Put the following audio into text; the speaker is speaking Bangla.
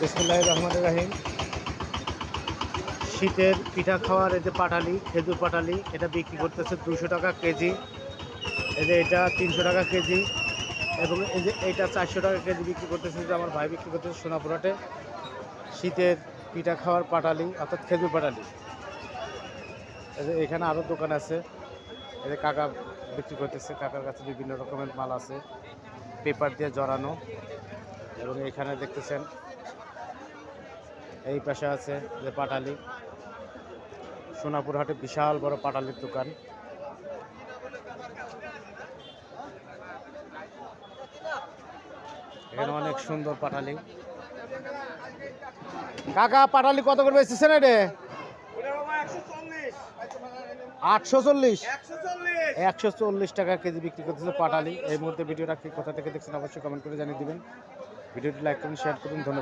বিসমিল্লাহির রহমানির রহিম। শীতের পিঠা খাওয়ার এই যে পাটালি, খেজুর পাটালি, এটা বিক্রি করতেছে 200 টাকা কেজি। এই যে এটা 300 টাকা কেজি এবং এই যে এইটা 400 টাকা কেজি বিক্রি করতেছে। যে আমার ভাই বিক্রি করতেছে সোনাপুরহাটে শীতের পিঠা খাওয়ার পাটালি অর্থাৎ খেজুর পাটালি। এই যে এখানে আরও দোকান আছে। এই যে কাকা বিক্রি করতেছে, কাকার কাছে বিভিন্ন রকমের মাল আছে পেপার দিয়ে জড়ানো। এবং এখানে দেখতেছেন এই পাশে আছে যে পাটালি, সোনাপুরহাটে বিশাল বড় পাটালির দোকান। এখানে অনেক সুন্দর পাটালি। কাকা পাটালি কত করে বেচতেছেন? এটা 840 140 টাকা কেজি বিক্রি করতেছে পাটালি। এই মুহূর্তে ভিডিওটা কি কোথা থেকে দেখছেন অবশ্যই কমেন্ট করে জানিয়ে দিবেন। ভিডিওটি লাইক করুন, শেয়ার করুন। ধন্যবাদ।